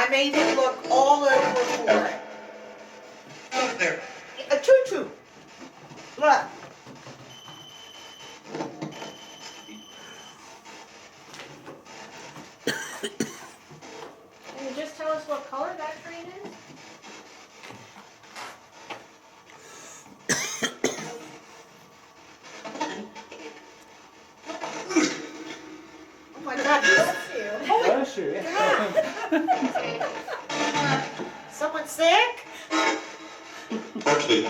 I made him look all over for it. Up there. A tutu. Look. Can you just tell us what color that train is? Oh my God, bless you. Bless you. Someone sick? Actually,